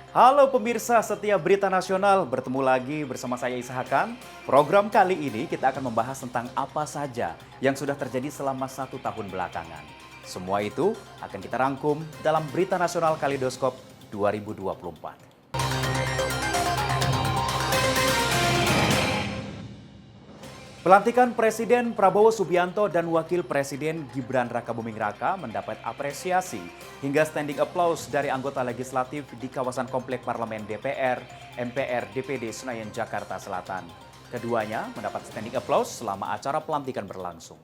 Halo pemirsa setia Berita Nasional, bertemu lagi bersama saya Isa Hakan. Program kali ini kita akan membahas tentang apa saja yang sudah terjadi selama 1 tahun belakangan. Semua itu akan kita rangkum dalam Berita Nasional Kaleidoskop 2024. Pelantikan Presiden Prabowo Subianto dan Wakil Presiden Gibran Rakabuming Raka mendapat apresiasi hingga standing applause dari anggota legislatif di kawasan Komplek Parlemen DPR, MPR, DPD Senayan, Jakarta Selatan. Keduanya mendapat standing applause selama acara pelantikan berlangsung.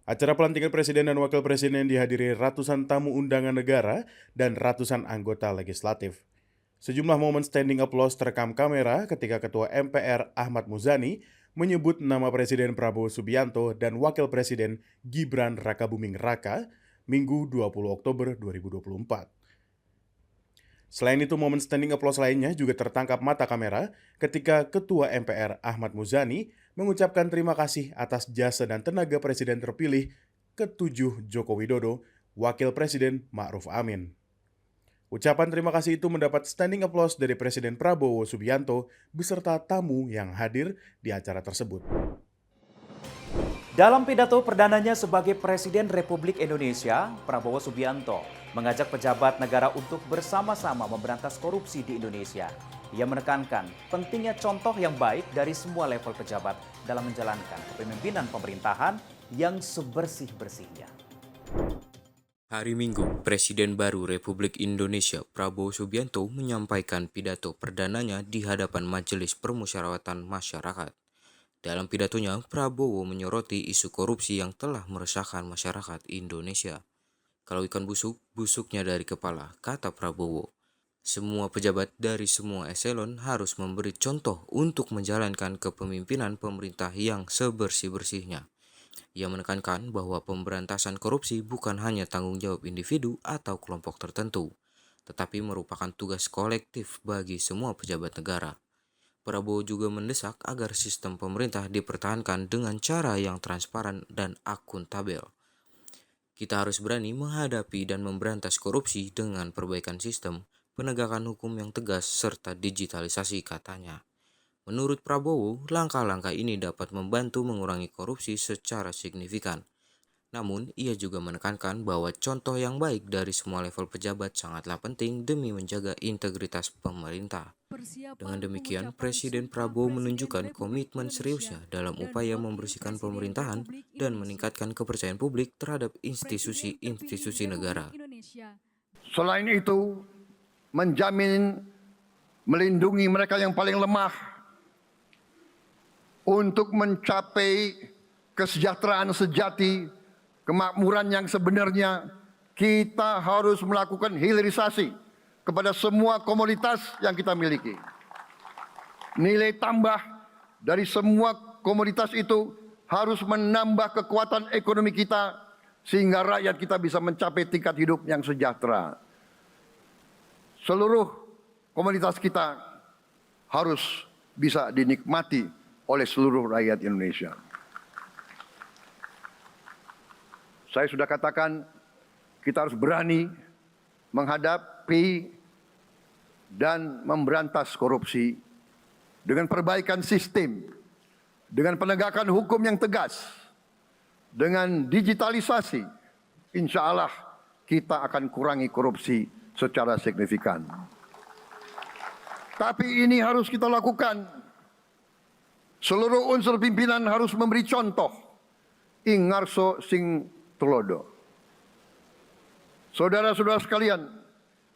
Acara pelantikan Presiden dan Wakil Presiden dihadiri ratusan tamu undangan negara dan ratusan anggota legislatif. Sejumlah momen standing applause terekam kamera ketika Ketua MPR Ahmad Muzani menyebut nama Presiden Prabowo Subianto dan Wakil Presiden Gibran Rakabuming Raka Minggu 20 Oktober 2024. Selain itu, momen standing applause lainnya juga tertangkap mata kamera ketika Ketua MPR Ahmad Muzani mengucapkan terima kasih atas jasa dan tenaga Presiden terpilih ke-7 Joko Widodo, Wakil Presiden Ma'ruf Amin. Ucapan terima kasih itu mendapat standing applause dari Presiden Prabowo Subianto beserta tamu yang hadir di acara tersebut. Dalam pidato perdananya sebagai Presiden Republik Indonesia, Prabowo Subianto mengajak pejabat negara untuk bersama-sama memberantas korupsi di Indonesia. Ia menekankan pentingnya contoh yang baik dari semua level pejabat dalam menjalankan kepemimpinan pemerintahan yang sebersih-bersihnya. Hari Minggu, Presiden baru Republik Indonesia Prabowo Subianto menyampaikan pidato perdananya di hadapan Majelis Permusyawaratan Masyarakat. Dalam pidatonya, Prabowo menyoroti isu korupsi yang telah meresahkan masyarakat Indonesia. Kalau ikan busuk, busuknya dari kepala, kata Prabowo. Semua pejabat dari semua eselon harus memberi contoh untuk menjalankan kepemimpinan pemerintah yang sebersih-bersihnya. Ia menekankan bahwa pemberantasan korupsi bukan hanya tanggung jawab individu atau kelompok tertentu, tetapi merupakan tugas kolektif bagi semua pejabat negara. Prabowo juga mendesak agar sistem pemerintah dipertahankan dengan cara yang transparan dan akuntabel. Kita harus berani menghadapi dan memberantas korupsi dengan perbaikan sistem, penegakan hukum yang tegas, serta digitalisasi, katanya. Menurut Prabowo, langkah-langkah ini dapat membantu mengurangi korupsi secara signifikan. Namun, ia juga menekankan bahwa contoh yang baik dari semua level pejabat sangatlah penting demi menjaga integritas pemerintah. Dengan demikian, Presiden Prabowo menunjukkan komitmen seriusnya dalam upaya membersihkan pemerintahan dan meningkatkan kepercayaan publik terhadap institusi-institusi negara. Selain itu, menjamin melindungi mereka yang paling lemah untuk mencapai kesejahteraan sejati, kemakmuran yang sebenarnya, kita harus melakukan hilirisasi kepada semua komoditas yang kita miliki. Nilai tambah dari semua komoditas itu harus menambah kekuatan ekonomi kita sehingga rakyat kita bisa mencapai tingkat hidup yang sejahtera. Seluruh komoditas kita harus bisa dinikmati oleh seluruh rakyat Indonesia. Saya sudah katakan, kita harus berani menghadapi dan memberantas korupsi dengan perbaikan sistem, dengan penegakan hukum yang tegas, dengan digitalisasi. Insya Allah kita akan kurangi korupsi secara signifikan. Tapi ini harus kita lakukan. Seluruh unsur pimpinan harus memberi contoh. Ingarso sing tulodo. Saudara-saudara sekalian,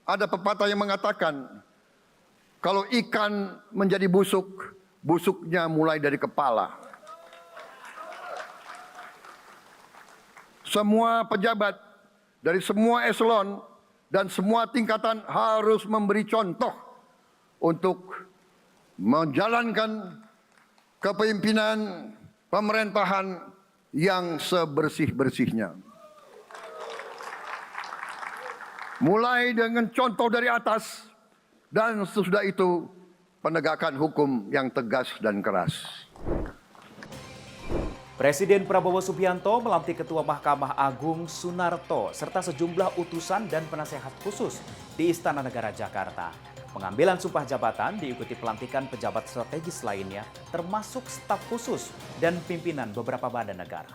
ada pepatah yang mengatakan, kalau ikan menjadi busuk, busuknya mulai dari kepala. Semua pejabat dari semua eselon dan semua tingkatan harus memberi contoh untuk menjalankan kepemimpinan pemerintahan yang sebersih-bersihnya. Mulai dengan contoh dari atas dan sesudah itu penegakan hukum yang tegas dan keras. Presiden Prabowo Subianto melantik Ketua Mahkamah Agung Sunarto serta sejumlah utusan dan penasehat khusus di Istana Negara Jakarta. Pengambilan sumpah jabatan diikuti pelantikan pejabat strategis lainnya, termasuk staf khusus dan pimpinan beberapa badan negara.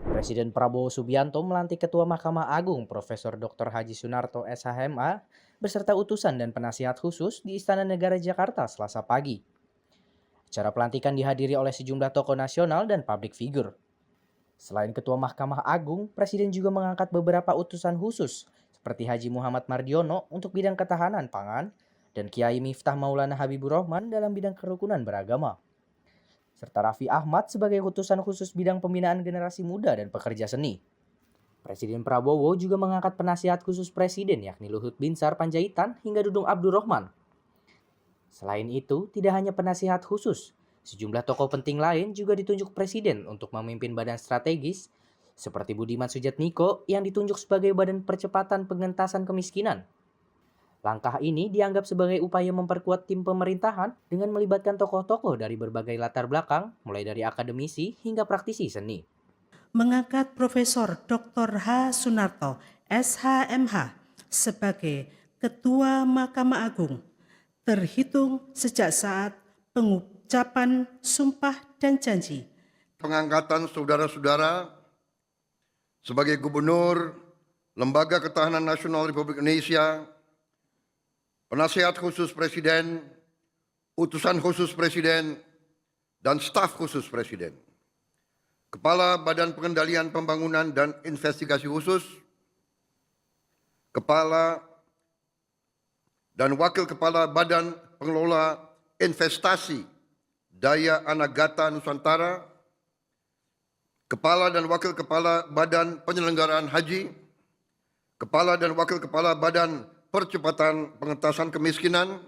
Presiden Prabowo Subianto melantik Ketua Mahkamah Agung Profesor Dr. Haji Sunarto SHMA beserta utusan dan penasihat khusus di Istana Negara Jakarta Selasa pagi. Acara pelantikan dihadiri oleh sejumlah tokoh nasional dan publik figur. Selain Ketua Mahkamah Agung, Presiden juga mengangkat beberapa utusan khusus seperti Haji Muhammad Mardiono untuk bidang ketahanan pangan dan Kiai Miftah Maulana Habibur Rahman dalam bidang kerukunan beragama. Serta Raffi Ahmad sebagai utusan khusus bidang pembinaan generasi muda dan pekerja seni. Presiden Prabowo juga mengangkat penasihat khusus Presiden yakni Luhut Binsar Panjaitan hingga Dudung Abdurrahman. Selain itu, tidak hanya penasihat khusus, sejumlah tokoh penting lain juga ditunjuk Presiden untuk memimpin badan strategis seperti Budiman Sujatmiko yang ditunjuk sebagai Badan Percepatan Pengentasan Kemiskinan. Langkah ini dianggap sebagai upaya memperkuat tim pemerintahan dengan melibatkan tokoh-tokoh dari berbagai latar belakang, mulai dari akademisi hingga praktisi seni. Mengangkat Profesor Dr. H. Sunarto, SHMH, sebagai Ketua Mahkamah Agung, terhitung sejak saat pengucapan sumpah dan janji. Pengangkatan saudara-saudara sebagai Gubernur Lembaga Ketahanan Nasional Republik Indonesia, penasihat khusus Presiden, utusan khusus Presiden, dan staf khusus Presiden. Kepala Badan Pengendalian Pembangunan dan Investigasi Khusus, Kepala dan Wakil Kepala Badan Pengelola Investasi Daya Anagata Nusantara, Kepala dan Wakil Kepala Badan Penyelenggaraan Haji, Kepala dan Wakil Kepala Badan Percepatan Pengentasan Kemiskinan,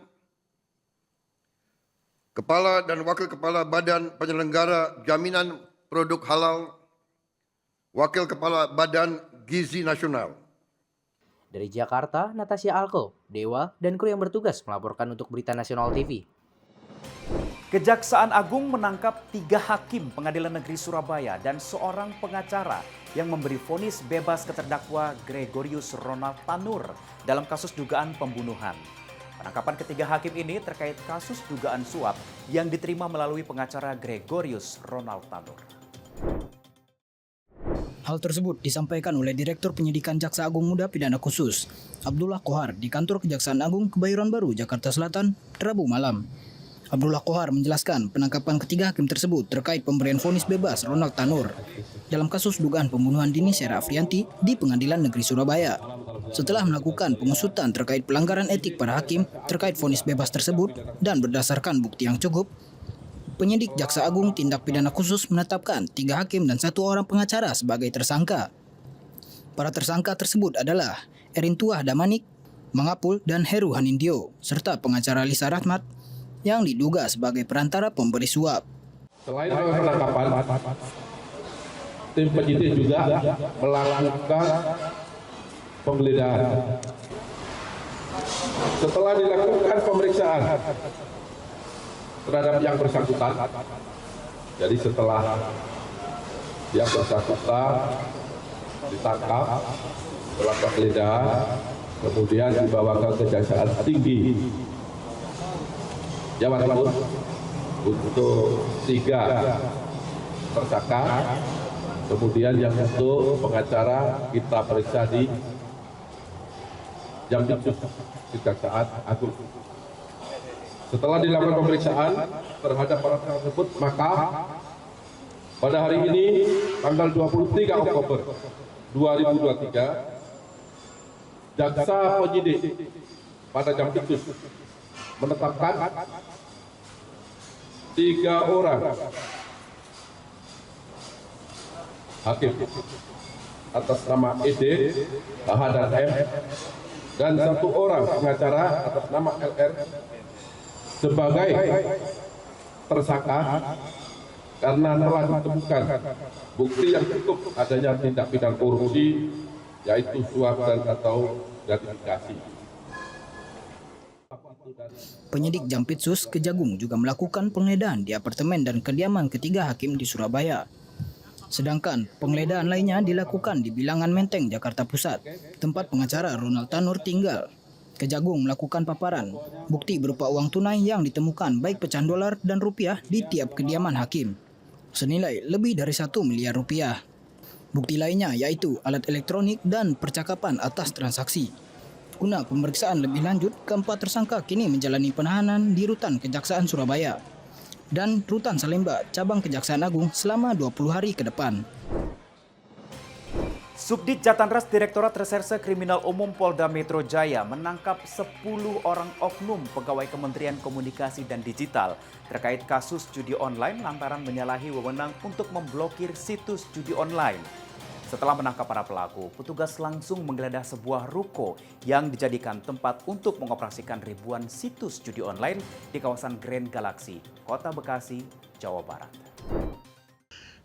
Kepala dan Wakil Kepala Badan Penyelenggara Jaminan Produk Halal, Wakil Kepala Badan Gizi Nasional. Dari Jakarta, Natasha Alko, Dewa, dan kru yang bertugas melaporkan untuk Berita Nasional TV. Kejaksaan Agung menangkap 3 hakim Pengadilan Negeri Surabaya dan seorang pengacara yang memberi vonis bebas ke terdakwa Gregorius Ronald Tanur dalam kasus dugaan pembunuhan. Penangkapan ketiga hakim ini terkait kasus dugaan suap yang diterima melalui pengacara Gregorius Ronald Tanur. Hal tersebut disampaikan oleh Direktur Penyidikan Jaksa Agung Muda Pidana Khusus, Abdullah Kohar, di kantor Kejaksaan Agung Kebayoran Baru, Jakarta Selatan, Rabu malam. Abdullah Kohar menjelaskan penangkapan ketiga hakim tersebut terkait pemberian vonis bebas Ronald Tanur dalam kasus dugaan pembunuhan Dini Sera Afrianti di Pengadilan Negeri Surabaya. Setelah melakukan pengusutan terkait pelanggaran etik para hakim terkait vonis bebas tersebut dan berdasarkan bukti yang cukup, penyidik Jaksa Agung Tindak Pidana Khusus menetapkan 3 hakim dan 1 orang pengacara sebagai tersangka. Para tersangka tersebut adalah Erin Tuah Damanik, Mangapul, dan Heru Hanindyo, serta pengacara Lisa Rahmat yang diduga sebagai perantara pemberi suap. Selain penangkapan, tim penyidik juga melakukan penggeledahan. Setelah dilakukan pemeriksaan terhadap yang bersangkutan, jadi setelah yang bersangkutan ditangkap, setelah penggeledahan, kemudian dibawa ke Kejaksaan Tinggi Jawa Timur untuk 3 tersangka, kemudian yang untuk pengacara kita periksa di Jamditsus Kejaksaan Agung. Setelah dilakukan pemeriksaan terhadap para tersebut, maka pada hari ini tanggal 23 Oktober 2023, Jaksa Penyidik pada Jamditsus menetapkan 3 orang hakim atas nama ED, H dan M, dan 1 orang pengacara atas nama LR sebagai tersangka karena telah ditemukan bukti yang cukup adanya tindak pidana korupsi, yaitu suap dan atau gratifikasi. Penyidik Jampitsus Kejagung juga melakukan penggeledahan di apartemen dan kediaman ketiga hakim di Surabaya. Sedangkan penggeledahan lainnya dilakukan di Bilangan Menteng, Jakarta Pusat, tempat pengacara Ronald Tanur tinggal. Kejagung melakukan paparan bukti berupa uang tunai yang ditemukan baik pecahan dolar dan rupiah di tiap kediaman hakim, senilai lebih dari 1 miliar rupiah. Bukti lainnya yaitu alat elektronik dan percakapan atas transaksi. Guna pemeriksaan lebih lanjut, keempat tersangka kini menjalani penahanan di Rutan Kejaksaan Surabaya dan Rutan Salemba, Cabang Kejaksaan Agung selama 20 hari ke depan. Subdit Jatanras Direktorat Reserse Kriminal Umum Polda Metro Jaya menangkap 10 orang oknum pegawai Kementerian Komunikasi dan Digital terkait kasus judi online lantaran menyalahi wewenang untuk memblokir situs judi online. Setelah menangkap para pelaku, petugas langsung menggeledah sebuah ruko yang dijadikan tempat untuk mengoperasikan ribuan situs judi online di kawasan Grand Galaxy, Kota Bekasi, Jawa Barat.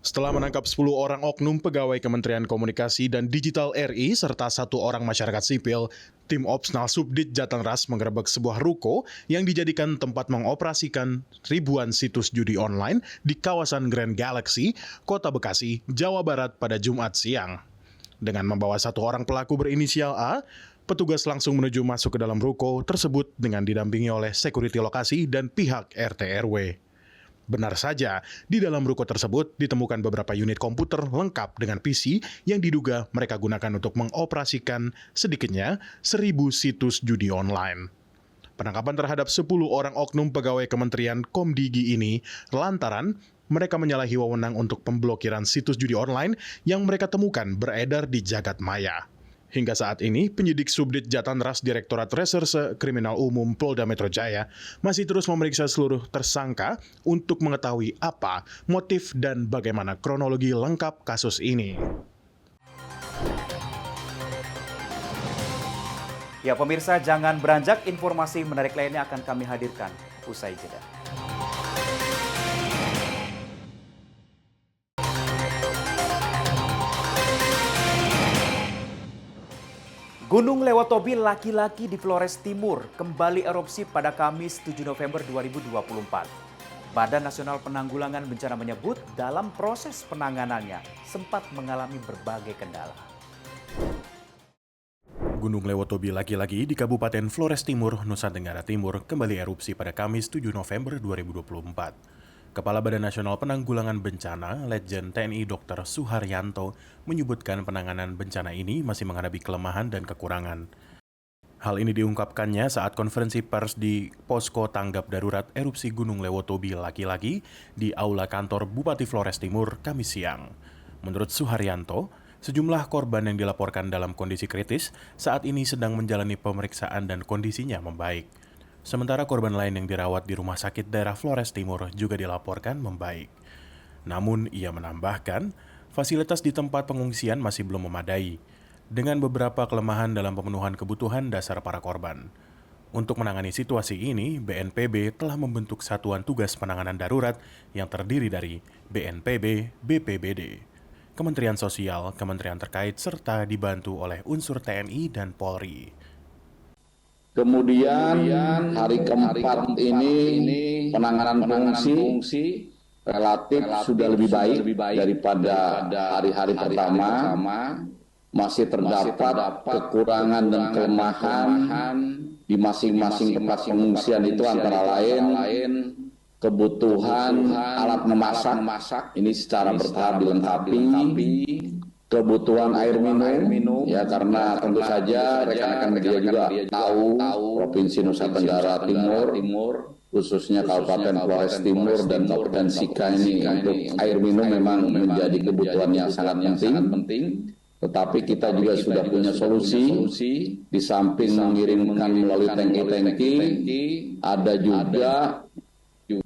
Setelah menangkap 10 orang oknum pegawai Kementerian Komunikasi dan Digital RI serta 1 orang masyarakat sipil, tim Opsnal Subdit Jatanras menggerebek sebuah ruko yang dijadikan tempat mengoperasikan ribuan situs judi online di kawasan Grand Galaxy, Kota Bekasi, Jawa Barat pada Jumat siang. Dengan membawa 1 orang pelaku berinisial A, petugas langsung menuju masuk ke dalam ruko tersebut dengan didampingi oleh security lokasi dan pihak RT RW. Benar saja, di dalam ruko tersebut ditemukan beberapa unit komputer lengkap dengan PC yang diduga mereka gunakan untuk mengoperasikan sedikitnya 1.000 situs judi online. Penangkapan terhadap 10 orang oknum pegawai Kementerian Komdigi ini lantaran mereka menyalahi wewenang untuk pemblokiran situs judi online yang mereka temukan beredar di jagat maya. Hingga saat ini, penyidik Subdit Jatanras Direktorat Reserse Kriminal Umum Polda Metro Jaya masih terus memeriksa seluruh tersangka untuk mengetahui apa motif dan bagaimana kronologi lengkap kasus ini. Ya pemirsa, jangan beranjak, informasi menarik lainnya akan kami hadirkan usai jeda. Gunung Lewotobi laki-laki di Flores Timur kembali erupsi pada Kamis 7 November 2024. Badan Nasional Penanggulangan Bencana menyebut dalam proses penanganannya sempat mengalami berbagai kendala. Gunung Lewotobi laki-laki di Kabupaten Flores Timur, Nusa Tenggara Timur kembali erupsi pada Kamis 7 November 2024. Kepala Badan Nasional Penanggulangan Bencana, Letjen TNI Dr. Suharyanto, menyebutkan penanganan bencana ini masih menghadapi kelemahan dan kekurangan. Hal ini diungkapkannya saat konferensi pers di Posko Tanggap Darurat Erupsi Gunung Lewotobi laki-laki di Aula Kantor Bupati Flores Timur, Kamis siang. Menurut Suharyanto, sejumlah korban yang dilaporkan dalam kondisi kritis saat ini sedang menjalani pemeriksaan dan kondisinya membaik. Sementara korban lain yang dirawat di Rumah Sakit Daerah Flores Timur juga dilaporkan membaik. Namun, ia menambahkan, fasilitas di tempat pengungsian masih belum memadai, dengan beberapa kelemahan dalam pemenuhan kebutuhan dasar para korban. Untuk menangani situasi ini, BNPB telah membentuk Satuan Tugas Penanganan Darurat yang terdiri dari BNPB, BPBD, Kementerian Sosial, Kementerian terkait, serta dibantu oleh unsur TNI dan Polri. Kemudian hari keempat ini penanganan pengungsi relatif sudah lebih baik daripada hari-hari pertama. Masih terdapat kekurangan dan kelemahan di masing-masing tempat pengungsian itu, antara lain kebutuhan alat memasak ini secara bertahap dilengkapi. Kebutuhan air minum, ya karena tentu saja rekan-rekan media juga tahu Provinsi Nusa Tenggara Timur, khususnya Kabupaten Flores Timur dan Kabupaten Sika ini untuk air minum memang menjadi kebutuhan yang sangat penting. Tetapi kita juga sudah punya solusi, di samping mengirimkan melalui tangki-tangki, ada juga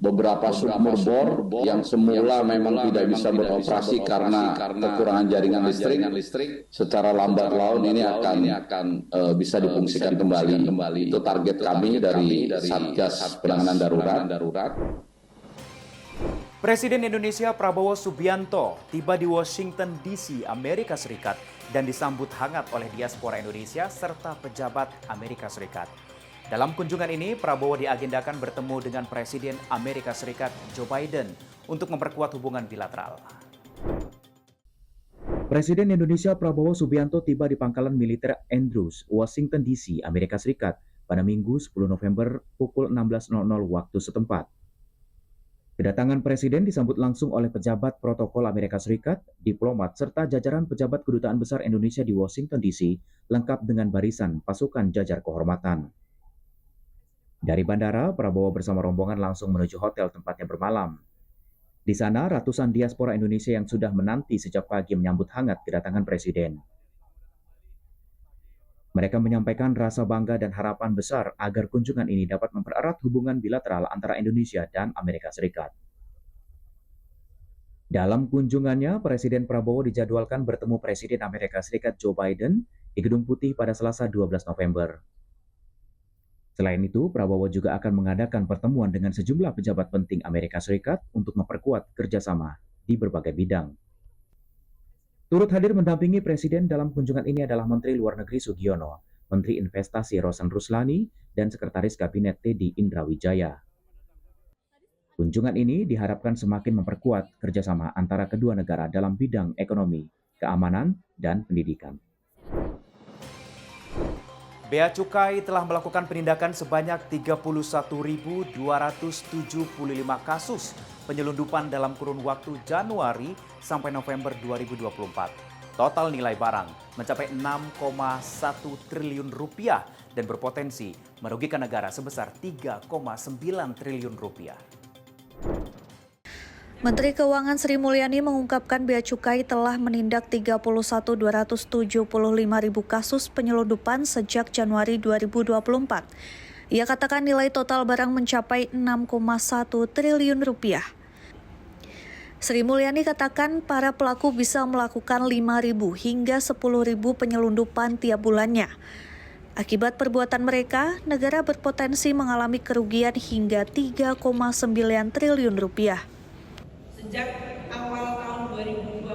beberapa sumur bor yang semula memang tidak bisa beroperasi karena kekurangan jaringan listrik. Secara lambat laun ini akan bisa difungsikan kembali. Itu target kami dari Satgas Penanganan Darurat. Presiden Indonesia Prabowo Subianto tiba di Washington DC, Amerika Serikat dan disambut hangat oleh diaspora Indonesia serta pejabat Amerika Serikat. Dalam kunjungan ini, Prabowo diagendakan bertemu dengan Presiden Amerika Serikat Joe Biden untuk memperkuat hubungan bilateral. Presiden Indonesia Prabowo Subianto tiba di pangkalan militer Andrews, Washington DC, Amerika Serikat pada Minggu 10 November pukul 16.00 waktu setempat. Kedatangan Presiden disambut langsung oleh pejabat protokol Amerika Serikat, diplomat, serta jajaran pejabat Kedutaan Besar Indonesia di Washington DC, lengkap dengan barisan pasukan jajar kehormatan. Dari bandara, Prabowo bersama rombongan langsung menuju hotel tempatnya bermalam. Di sana, ratusan diaspora Indonesia yang sudah menanti sejak pagi menyambut hangat kedatangan Presiden. Mereka menyampaikan rasa bangga dan harapan besar agar kunjungan ini dapat mempererat hubungan bilateral antara Indonesia dan Amerika Serikat. Dalam kunjungannya, Presiden Prabowo dijadwalkan bertemu Presiden Amerika Serikat Joe Biden di Gedung Putih pada Selasa 12 November. Selain itu, Prabowo juga akan mengadakan pertemuan dengan sejumlah pejabat penting Amerika Serikat untuk memperkuat kerjasama di berbagai bidang. Turut hadir mendampingi Presiden dalam kunjungan ini adalah Menteri Luar Negeri Sugiono, Menteri Investasi Rosan Ruslani, dan Sekretaris Kabinet Teddy Indrawijaya. Kunjungan ini diharapkan semakin memperkuat kerjasama antara kedua negara dalam bidang ekonomi, keamanan, dan pendidikan. Bea Cukai telah melakukan penindakan sebanyak 31.275 kasus penyelundupan dalam kurun waktu Januari sampai November 2024. Total nilai barang mencapai 6,1 triliun rupiah dan berpotensi merugikan negara sebesar 3,9 triliun rupiah. Menteri Keuangan Sri Mulyani mengungkapkan Bea Cukai telah menindak 31.275.000 kasus penyelundupan sejak Januari 2024. Ia katakan nilai total barang mencapai 6,1 triliun rupiah. Sri Mulyani katakan para pelaku bisa melakukan 5.000 hingga 10.000 penyelundupan tiap bulannya. Akibat perbuatan mereka, negara berpotensi mengalami kerugian hingga 3,9 triliun rupiah. Sejak awal tahun 2024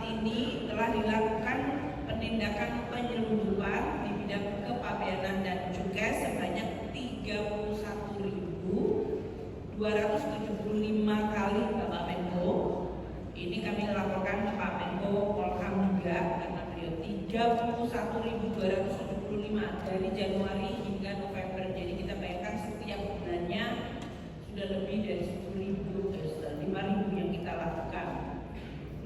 ini telah dilakukan penindakan penyelundupan di bidang kepabeanan dan cukai sebanyak 31.275 kali Bapak Menko. Ini kami laporkan ke Pak Menko Polham juga karena beliau 31.275 dari Januari hingga November. Jadi kita bayangkan setiap bulannya sudah lebih dari 5.000 yang kita lakukan.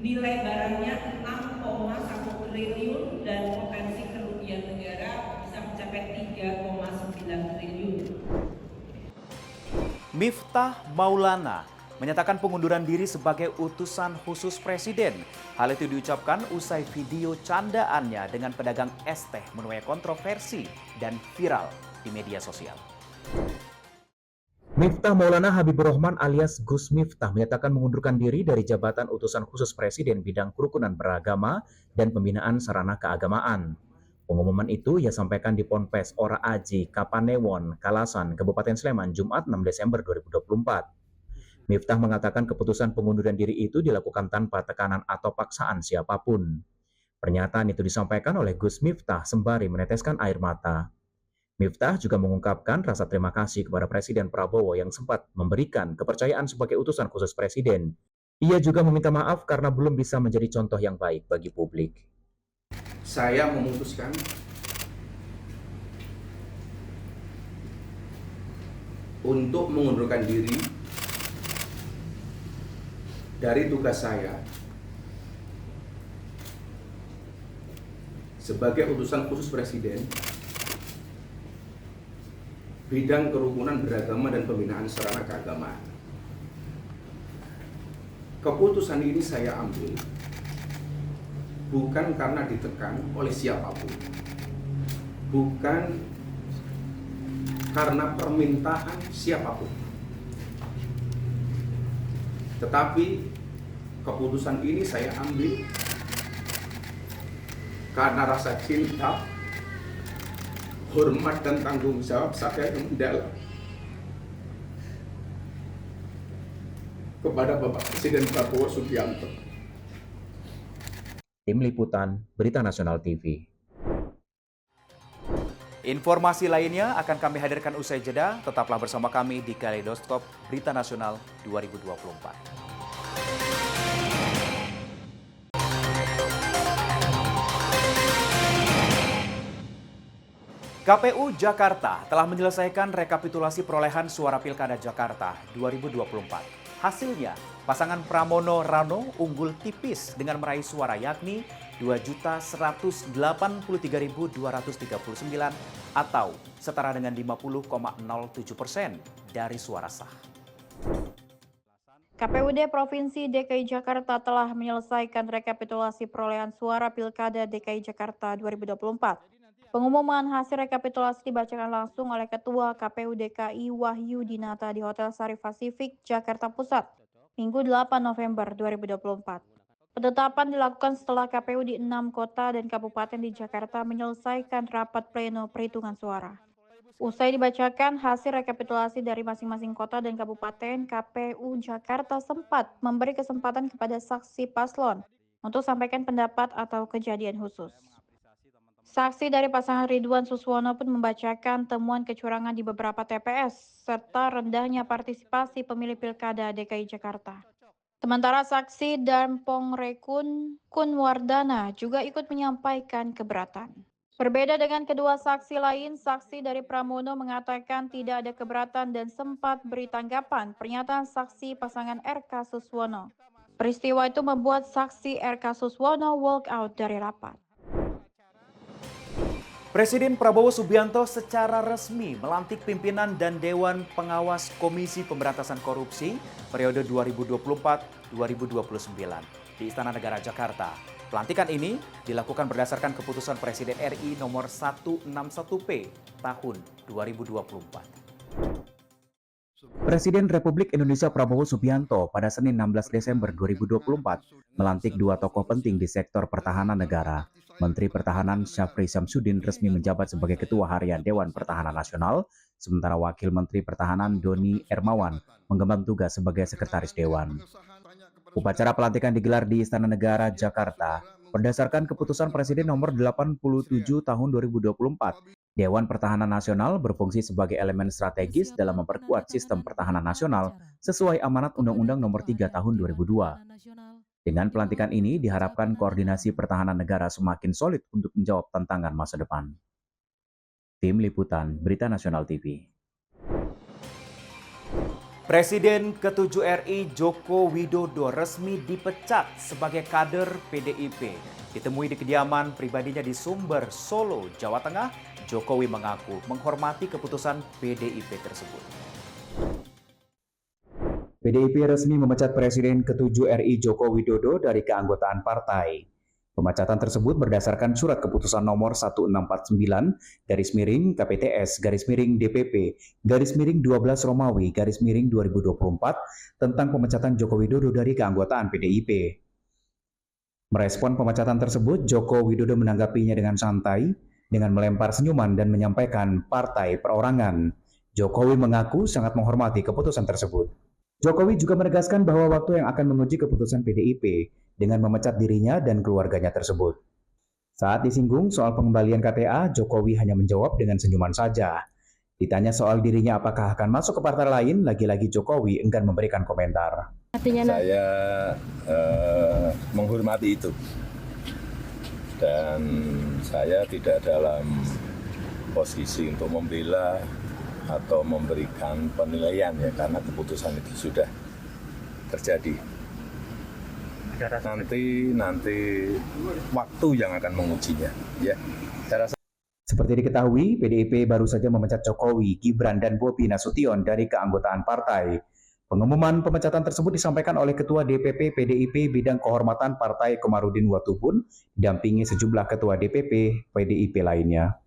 Nilai barangnya 6,1 triliun dan potensi kerugian negara bisa mencapai 3,9 triliun. Miftah Maulana menyatakan pengunduran diri sebagai utusan khusus Presiden. Hal itu diucapkan usai video candaannya dengan pedagang es teh menuai kontroversi dan viral di media sosial. Miftah Maulana Habibur Rahman alias Gus Miftah menyatakan mengundurkan diri dari jabatan utusan khusus Presiden bidang kerukunan beragama dan pembinaan sarana keagamaan. Pengumuman itu ia sampaikan di Ponpes Ora Aji, Kapanewon, Kalasan, Kabupaten Sleman, Jumat 6 Desember 2024. Miftah mengatakan keputusan pengunduran diri itu dilakukan tanpa tekanan atau paksaan siapapun. Pernyataan itu disampaikan oleh Gus Miftah sembari meneteskan air mata. Miftah juga mengungkapkan rasa terima kasih kepada Presiden Prabowo yang sempat memberikan kepercayaan sebagai utusan khusus Presiden. Ia juga meminta maaf karena belum bisa menjadi contoh yang baik bagi publik. Saya memutuskan untuk mengundurkan diri dari tugas saya sebagai utusan khusus Presiden bidang kerukunan beragama dan pembinaan sarana keagamaan. Keputusan ini saya ambil bukan karena ditekan oleh siapapun, bukan karena permintaan siapapun, tetapi keputusan ini saya ambil karena rasa cinta, hormat dan tanggung jawab saya yang mendalam kepada Bapak Presiden Prabowo Subianto. Tim Liputan Berita Nasional TV. Informasi lainnya akan kami hadirkan usai jeda. Tetaplah bersama kami di Kaleidoskop Berita Nasional 2024. KPU Jakarta telah menyelesaikan rekapitulasi perolehan suara Pilkada Jakarta 2024. Hasilnya, pasangan Pramono Rano unggul tipis dengan meraih suara yakni 2.183.239 atau setara dengan 50,07% dari suara sah. KPUD Provinsi DKI Jakarta telah menyelesaikan rekapitulasi perolehan suara Pilkada DKI Jakarta 2024. Pengumuman hasil rekapitulasi dibacakan langsung oleh Ketua KPU DKI Wahyu Dinata di Hotel Sari Pasifik, Jakarta Pusat, Minggu 8 November 2024. Penetapan dilakukan setelah KPU di 6 kota dan kabupaten di Jakarta menyelesaikan rapat pleno perhitungan suara. Usai dibacakan hasil rekapitulasi dari masing-masing kota dan kabupaten, KPU Jakarta sempat memberi kesempatan kepada saksi paslon untuk sampaikan pendapat atau kejadian khusus. Saksi dari pasangan Ridwan Suswono pun membacakan temuan kecurangan di beberapa TPS serta rendahnya partisipasi pemilih Pilkada DKI Jakarta. Sementara saksi Darmpong Rekun Kunwardana juga ikut menyampaikan keberatan. Berbeda dengan kedua saksi lain, saksi dari Pramono mengatakan tidak ada keberatan dan sempat beri tanggapan pernyataan saksi pasangan RK Suswono. Peristiwa itu membuat saksi RK Suswono walk out dari rapat. Presiden Prabowo Subianto secara resmi melantik pimpinan dan Dewan Pengawas Komisi Pemberantasan Korupsi periode 2024-2029 di Istana Negara Jakarta. Pelantikan ini dilakukan berdasarkan keputusan Presiden RI nomor 161P tahun 2024. Presiden Republik Indonesia Prabowo Subianto pada Senin 16 Desember 2024 melantik dua tokoh penting di sektor pertahanan negara. Menteri Pertahanan Syafri Syamsuddin resmi menjabat sebagai Ketua Harian Dewan Pertahanan Nasional, sementara Wakil Menteri Pertahanan Doni Hermawan mengemban tugas sebagai Sekretaris Dewan. Upacara pelantikan digelar di Istana Negara, Jakarta, berdasarkan keputusan Presiden nomor 87 tahun 2024. Dewan Pertahanan Nasional berfungsi sebagai elemen strategis dalam memperkuat sistem pertahanan nasional sesuai amanat Undang-Undang Nomor 3 Tahun 2002. Dengan pelantikan ini diharapkan koordinasi pertahanan negara semakin solid untuk menjawab tantangan masa depan. Tim Liputan Berita Nasional TV. Presiden ke-7 RI Joko Widodo resmi dipecat sebagai kader PDIP. Ditemui di kediaman pribadinya di Sumber, Solo, Jawa Tengah, Jokowi mengaku menghormati keputusan PDIP tersebut. PDIP resmi memecat Presiden ke-7 RI Joko Widodo dari keanggotaan partai. Pemecatan tersebut berdasarkan surat keputusan nomor 1649 KPTS/DPP 12 Romawi 2024 tentang pemecatan Joko Widodo dari keanggotaan PDIP. Merespon pemecatan tersebut, Joko Widodo menanggapinya dengan santai, dengan melempar senyuman dan menyampaikan partai perorangan. Jokowi mengaku sangat menghormati keputusan tersebut. Jokowi juga menegaskan bahwa waktu yang akan menguji keputusan PDIP dengan memecat dirinya dan keluarganya tersebut. Saat disinggung soal pengembalian KTA, Jokowi hanya menjawab dengan senyuman saja. Ditanya soal dirinya apakah akan masuk ke partai lain, lagi-lagi Jokowi enggan memberikan komentar. Saya menghormati itu. Dan saya tidak dalam posisi untuk membela atau memberikan penilaian ya, karena keputusan itu sudah terjadi. Nanti waktu yang akan mengujinya ya. Seperti diketahui, PDIP baru saja memecat Jokowi, Gibran, dan Bobi Nasution dari keanggotaan partai. Pengumuman pemecatan tersebut disampaikan oleh Ketua DPP PDIP Bidang Kehormatan Partai Komarudin Watubun, didampingi sejumlah Ketua DPP PDIP lainnya.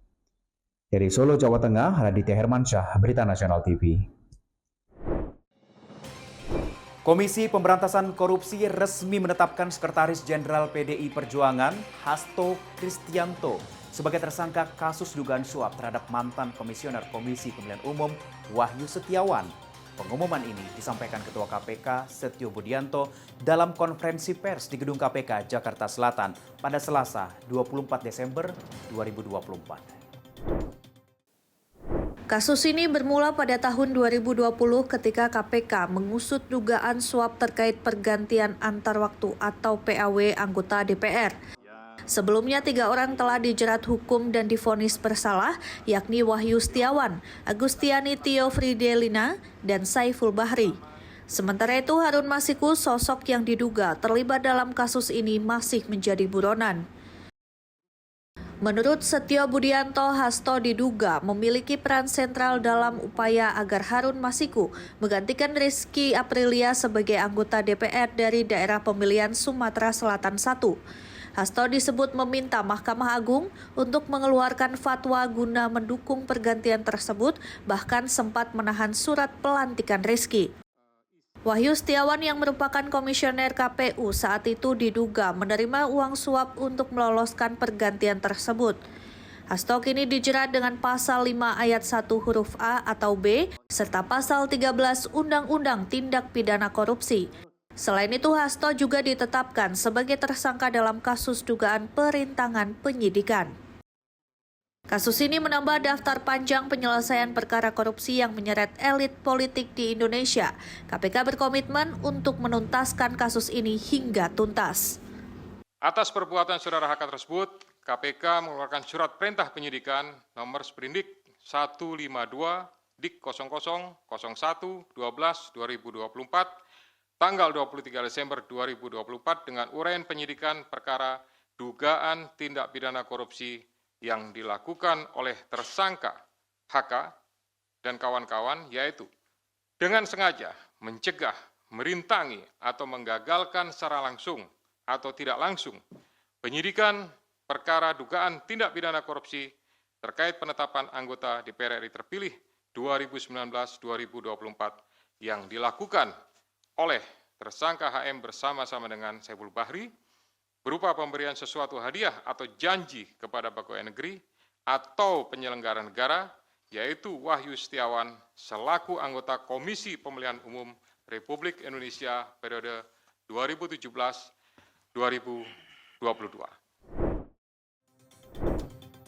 Dari Solo, Jawa Tengah, Raditya Hermansyah, Berita Nasional TV. Komisi Pemberantasan Korupsi resmi menetapkan Sekretaris Jenderal PDI Perjuangan, Hasto Kristianto, sebagai tersangka kasus dugaan suap terhadap mantan Komisioner Komisi Pemilihan Umum, Wahyu Setiawan. Pengumuman ini disampaikan Ketua KPK, Setio Budianto, dalam konferensi pers di Gedung KPK, Jakarta Selatan pada Selasa, 24 Desember 2024. Kasus ini bermula pada tahun 2020 ketika KPK mengusut dugaan suap terkait pergantian antar waktu atau PAW anggota DPR. Sebelumnya 3 orang telah dijerat hukum dan divonis bersalah, yakni Wahyu Setiawan, Agustiani Tio Fridelina, dan Saiful Bahri. Sementara itu Harun Masiku, sosok yang diduga terlibat dalam kasus ini, masih menjadi buronan. Menurut Setio Budianto, Hasto diduga memiliki peran sentral dalam upaya agar Harun Masiku menggantikan Rizky Aprilia sebagai anggota DPR dari daerah pemilihan Sumatera Selatan 1. Hasto disebut meminta Mahkamah Agung untuk mengeluarkan fatwa guna mendukung pergantian tersebut, bahkan sempat menahan surat pelantikan Rizky. Wahyu Setiawan yang merupakan komisioner KPU saat itu diduga menerima uang suap untuk meloloskan pergantian tersebut. Hasto kini dijerat dengan pasal 5 ayat 1 huruf A atau B, serta pasal 13 Undang-Undang Tindak Pidana Korupsi. Selain itu, Hasto juga ditetapkan sebagai tersangka dalam kasus dugaan perintangan penyidikan. Kasus ini menambah daftar panjang penyelesaian perkara korupsi yang menyeret elit politik di Indonesia. KPK berkomitmen untuk menuntaskan kasus ini hingga tuntas. Atas perbuatan saudara HK tersebut, KPK mengeluarkan surat perintah penyidikan nomor Sprindik 152 Dik 0001 12 2024 tanggal 23 Desember 2024 dengan uraian penyidikan perkara dugaan tindak pidana korupsi yang dilakukan oleh tersangka HK dan kawan-kawan, yaitu dengan sengaja mencegah, merintangi, atau menggagalkan secara langsung atau tidak langsung penyidikan perkara dugaan tindak pidana korupsi terkait penetapan anggota DPR RI terpilih 2019-2024 yang dilakukan oleh tersangka HM bersama-sama dengan Saiful Bahri, berupa pemberian sesuatu hadiah atau janji kepada pegawai negeri atau penyelenggara negara, yaitu Wahyu Setiawan selaku anggota Komisi Pemilihan Umum Republik Indonesia periode 2017-2022.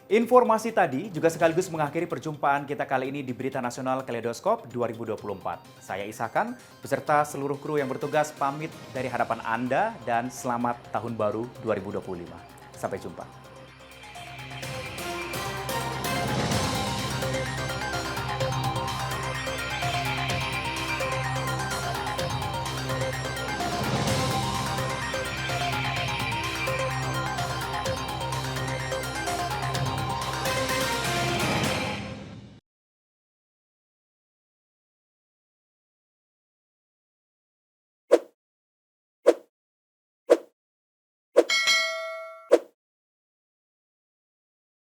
Informasi tadi juga sekaligus mengakhiri perjumpaan kita kali ini di Berita Nasional Kaleidoskop 2024. Saya Isakan, beserta seluruh kru yang bertugas pamit dari hadapan Anda dan selamat Tahun Baru 2025. Sampai jumpa.